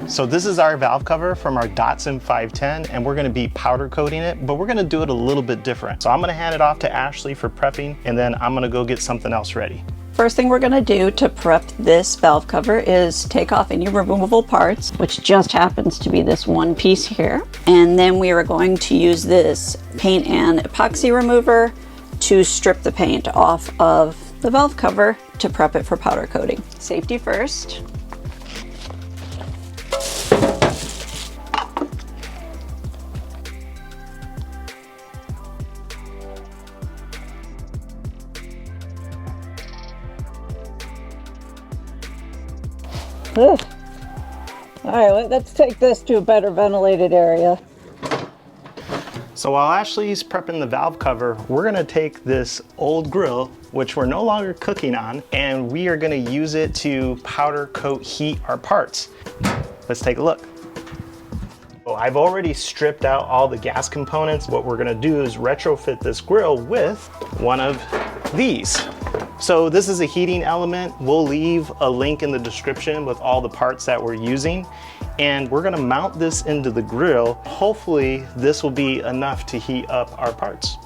So this is our valve cover from our Datsun 510, and we're gonna be powder coating it, but we're gonna do it a little bit different. So I'm gonna hand it off to Ashley for prepping, and then I'm gonna go get something else ready. First thing we're gonna do to prep this valve cover is take off any removable parts, which just happens to be this one piece here. And then we are going to use this paint and epoxy remover to strip the paint off of the valve cover to prep it for powder coating. Safety first. Ugh. All right, let's take this to a better ventilated area. So while Ashley's prepping the valve cover, we're gonna take this old grill, which we're no longer cooking on, and we are gonna use it to powder coat heat our parts. Let's take a look. So I've already stripped out all the gas components. What we're gonna do is retrofit this grill with one of these. So this is a heating element. We'll leave a link in the description with all the parts that we're using. And we're gonna mount this into the grill. Hopefully this will be enough to heat up our parts.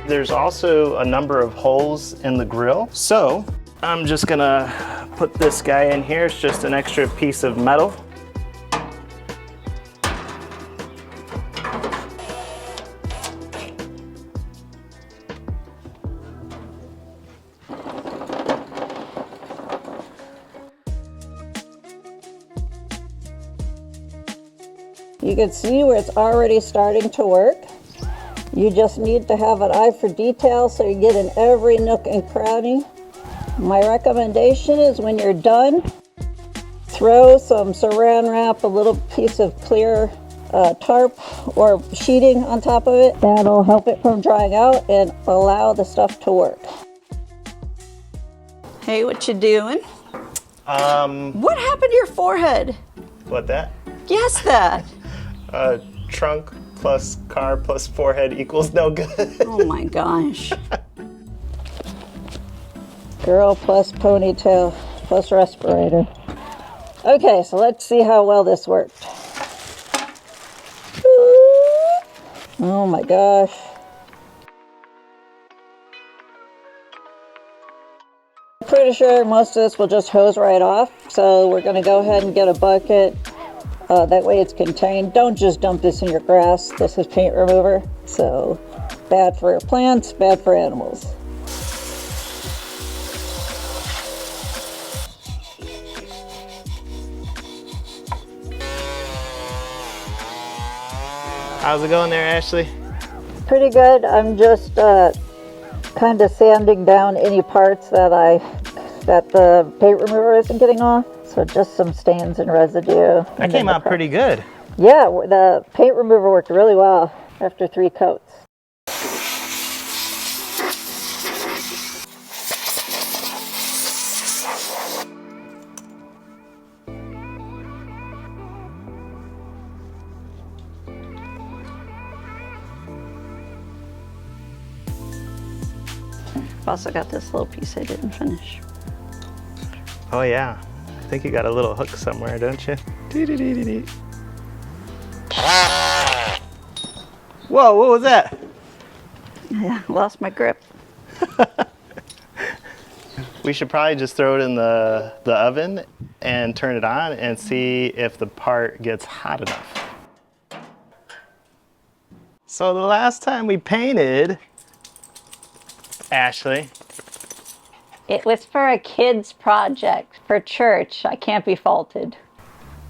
There's also a number of holes in the grill. So I'm just gonna put this guy in here. It's just an extra piece of metal. You can see where it's already starting to work. You just need to have an eye for detail so you get in every nook and cranny. My recommendation is when you're done, throw some saran wrap, a little piece of clear tarp or sheeting on top of it. That'll help it from drying out and allow the stuff to work. Hey, what you doing? What happened to your forehead? What that? Guess that. Trunk plus car plus forehead equals no good. Oh my gosh. Girl plus ponytail plus respirator. Okay, so let's see how well this worked. Oh my gosh. I'm pretty sure most of this will just hose right off. So we're gonna go ahead and get a bucket. That way it's contained. Don't just dump this in your grass. This is paint remover. So bad for plants, bad for animals. How's it going there, Ashley? Pretty good. I'm just kind of sanding down any parts that the paint remover isn't getting off. So just some stains and residue. That came out pretty good. Yeah, the paint remover worked really well after 3 coats. I've also got this little piece I didn't finish. Oh yeah, I think you got a little hook somewhere, don't you? Dee-dee-dee-dee-dee. Whoa, what was that? Yeah, lost my grip. We should probably just throw it in the oven and turn it on and see if the part gets hot enough. So the last time we painted, Ashley, It was for a kid's project for church. I can't be faulted.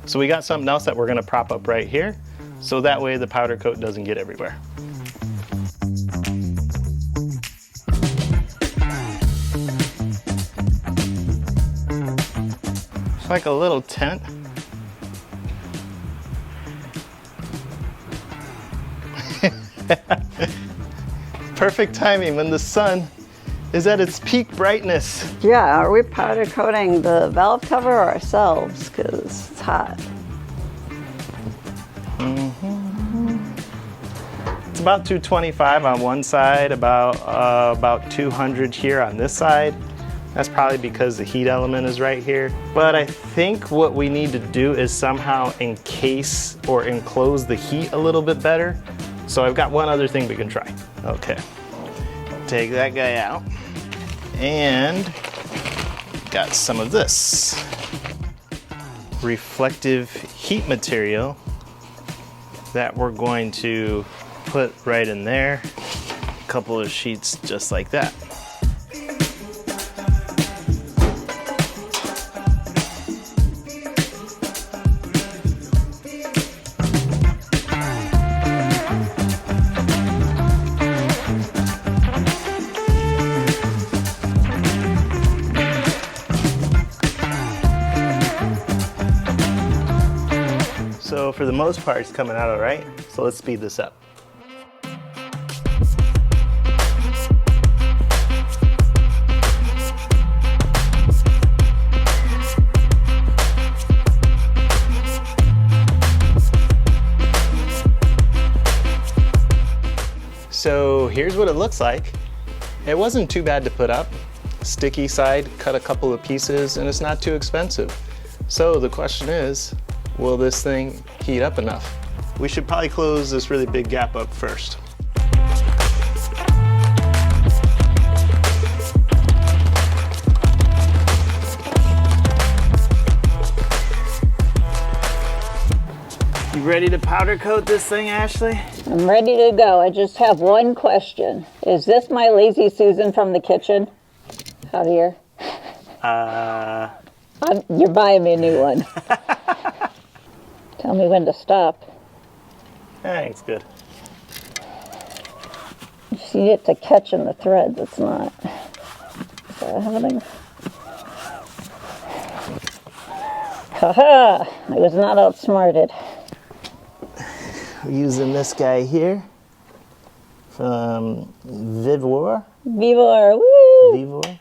so we got something else that we're gonna prop up right here, so that way the powder coat doesn't get everywhere. It's like a little tent. Perfect timing when the sun is at its peak brightness. Yeah, are we powder coating the valve cover or ourselves? Because it's hot. It's about 225 on one side, about 200 here on this side. That's probably because the heat element is right here. But I think what we need to do is somehow encase or enclose the heat a little bit better. So I've got one other thing we can try. Okay, take that guy out. And got some of this reflective heat material that we're going to put right in there. A couple of sheets just like that. So for the most part, it's coming out all right. So let's speed this up. So here's what it looks like. It wasn't too bad to put up. Sticky side, cut a couple of pieces, and it's not too expensive. So the question is, will this thing heat up enough? We should probably close this really big gap up first. You ready to powder coat this thing, Ashley? I'm ready to go. I just have one question. Is this my lazy Susan from the kitchen? Javier? You're buying me a new one. Tell me when to stop. Thanks, good. You see it to catch in the threads. It's not. Is that happening? Haha! I was not outsmarted. We're using this guy here from Vivor. Vivor, woo! Vivor.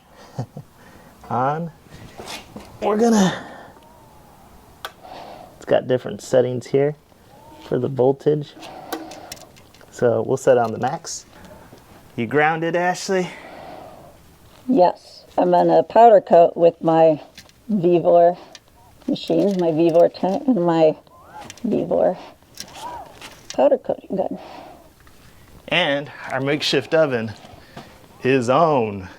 On. We're gonna, it's got different settings here for the voltage. So we'll set on the max. You grounded, Ashley? Yes, I'm gonna powder coat with my Vivor machine, my Vivor tank, and my Vivor powder coating gun. And our makeshift oven is on.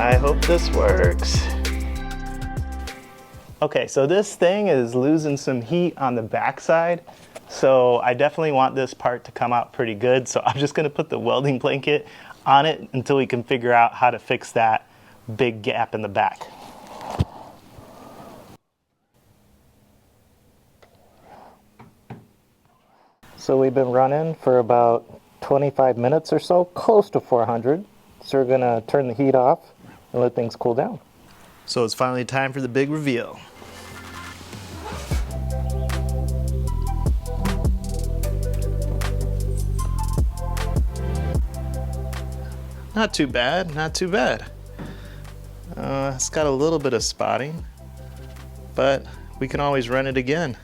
I hope this works. Okay, so this thing is losing some heat on the backside, so I definitely want this part to come out pretty good, so I'm just gonna put the welding blanket on it until we can figure out how to fix that big gap in the back. So we've been running for about 25 minutes or so, close to 400. So we're gonna turn the heat off and let things cool down. So it's finally time for the big reveal. Not too bad, not too bad. It's got a little bit of spotting, but we can always run it again.